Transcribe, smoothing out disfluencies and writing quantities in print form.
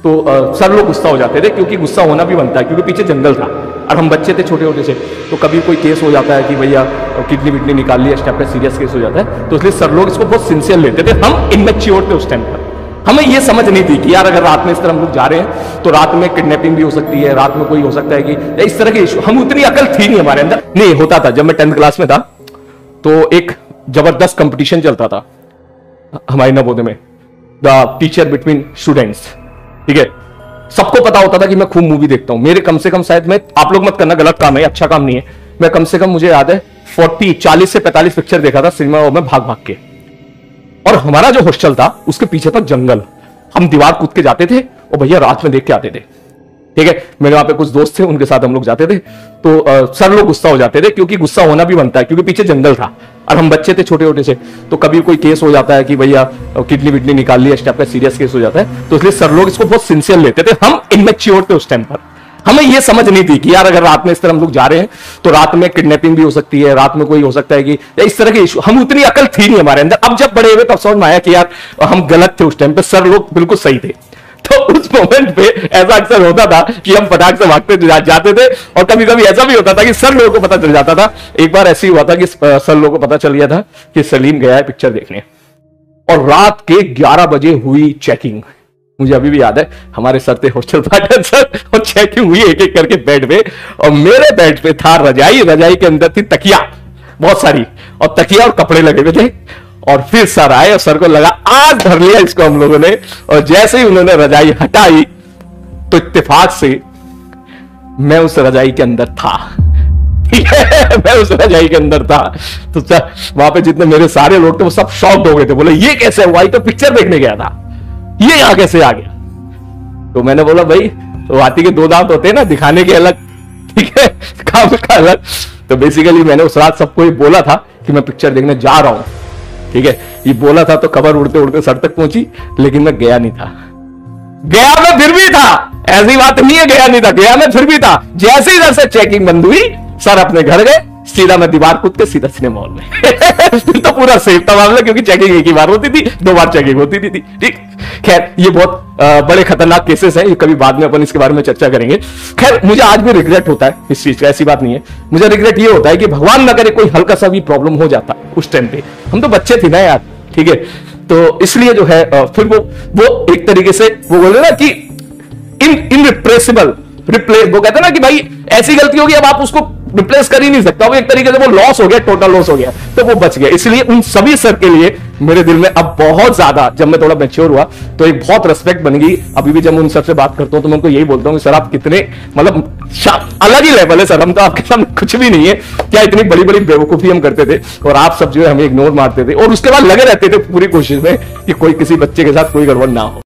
तो सर लोग गुस्सा हो जाते थे, क्योंकि गुस्सा होना भी बनता है, क्योंकि पीछे जंगल था और हम बच्चे थे छोटे छोटे से। तो कभी कोई केस हो जाता है कि भैया किडनी विडनी निकाल ली, इस टाइप का सीरियस केस हो जाता है, तो इसलिए सर लोग इसको बहुत सिंसियर लेते थे। हम इनमेच्योर थे उस टाइम पर, हमें ये समझ नहीं थी कि यार अगर रात में इस तरह हम लोग जा रहे हैं तो रात में किडनैपिंग भी हो सकती है, रात में कोई हो सकता है कि इस तरह के इशू, हम उतनी अकल थी नहीं हमारे अंदर। नहीं होता था, जब मैं 10th क्लास में था तो एक जबरदस्त कंपटीशन चलता था हमारे नवोदय में, द टीचर बिटवीन स्टूडेंट्स, ठीक है। सबको पता होता था कि मैं खूब मूवी देखता हूं। मेरे कम से कम, शायद मैं, आप लोग मत करना, गलत काम है, अच्छा काम नहीं है, मैं कम से कम, मुझे याद है 40 से 45 पिक्चर देखा था सिनेमा में भाग भाग के। और हमारा जो हॉस्टल था उसके पीछे था जंगल, हम दीवार कूद के जाते थे और भैया रात में देख के आते थे, ठीक है। मेरे वहां पे कुछ दोस्त थे, उनके साथ हम लोग जाते थे। तो सर लोग गुस्सा हो जाते थे, क्योंकि गुस्सा होना भी बनता है, क्योंकि पीछे जंगल था और हम बच्चे थे छोटे छोटे से। तो कभी कोई केस हो जाता है कि भैया किडनी विडनी निकाल ली, इस टाइप का सीरियस केस हो जाता है, तो इसलिए सर लोग इसको बहुत सिंसियर लेते थे। हम इनमेच्योर थे उस टाइम पर, हमें ये समझ नहीं थी कि यार अगर रात में इस तरह हम लोग जा रहे हैं तो रात में किडनैपिंग भी हो सकती है, रात में कोई हो सकता है कि इस तरह के इशू, हम उतनी अकल थी नहीं हमारे अंदर। अब जब बड़े हुए तब समझ में आया कि यार हम गलत थे उस टाइम पे, सर लोग बिल्कुल सही थे। तो उस मोमेंट पे ऐसा अक्सर होता था कि हम फटाक से भागते जाते थे, और कभी कभी ऐसा भी होता था कि सर लोगों को पता चल जाता था। एक बार ऐसे ही हुआ था कि सर लोगों को पता चल गया था कि सलीम गया है पिक्चर देखने, और रात के 11 बजे हुई चेकिंग। मुझे अभी भी याद है, हमारे सर थे हॉस्टल पार्टनर सर, और चेकिंग हुई एक एक करके बेड पे, और मेरे बेड पे था रजाई, रजाई के अंदर थी तकिया बहुत सारी, और तकिया और कपड़े लगे हुए थे। और फिर सर आए और सर को लगा आज धर लिया इसको हम लोगों ने, और जैसे ही उन्होंने रजाई हटाई तो इत्तेफाक से मैं उस रजाई के अंदर था, ठीक है, मैं उस रजाई के अंदर था। तो वहां पे जितने मेरे सारे लोग थे वो सब शॉक्ड हो गए थे, बोले ये कैसे हुआ, तो पिक्चर देखने गया था, ये यहां कैसे आ गया। तो मैंने बोला भाई, तो हाथी के 2 दांत होते हैं ना, दिखाने के अलग, ठीक है, काम का अलग। तो बेसिकली मैंने उस रात सबको ये बोला था कि मैं पिक्चर देखने जा रहा हूं, ठीक है, ये बोला था। तो खबर उड़ते उड़ते सर तक पहुंची, लेकिन मैं गया नहीं था। गया मैं फिर भी था, ऐसी बात नहीं है गया नहीं था, गया मैं फिर भी था। जैसे ही इधर से चेकिंग बंद हुई, सर अपने घर गए, सीधा मैं दीवार कूद के सीधा सिनेमा हॉल में। फिर तो पूरा सेफ था मामला, क्योंकि चेकिंग एक ही बार होती थी, 2 बार चेकिंग होती थी, ठीक। खैर ये बहुत बड़े खतरनाक केसेस हैं, ये कभी बाद में अपन इसके बारे में चर्चा करेंगे। खैर मुझे आज भी रिग्रेट होता है इस चीज का, ऐसी बात नहीं है। मुझे रिग्रेट ये होता है कि भगवान न करे कोई हल्का सा भी प्रॉब्लम हो जाता उस टाइम पे, हम तो बच्चे थे ना यार, ठीक है। तो इसलिए जो है फिर वो एक तरीके से वो बोले ना कि इनरिप्लेसेबल, वो कहते हैं ना कि भाई ऐसी गलती होगी अब आप उसको रिप्लेस कर ही नहीं सकता, वो एक तरीके से वो लॉस हो गया, टोटल लॉस हो गया, तो वो बच गया। इसलिए उन सभी सर के लिए मेरे दिल में अब बहुत ज्यादा, जब मैं थोड़ा मैच्योर हुआ तो एक बहुत रेस्पेक्ट बन गई। अभी भी जब उन सर से बात करता हूं तो मैं उनको यही बोलता हूं कि सर आप कितने, मतलब अलग ही लेवल है सर, हम तो आपके सामने कुछ भी नहीं है। क्या इतनी बड़ी बड़ी बेवकूफी हम करते थे, और आप सब जो है हमें इग्नोर मारते थे, और उसके बाद लगे रहते थे पूरी कोशिश में कि कोई किसी बच्चे के साथ कोई गड़बड़ ना हो।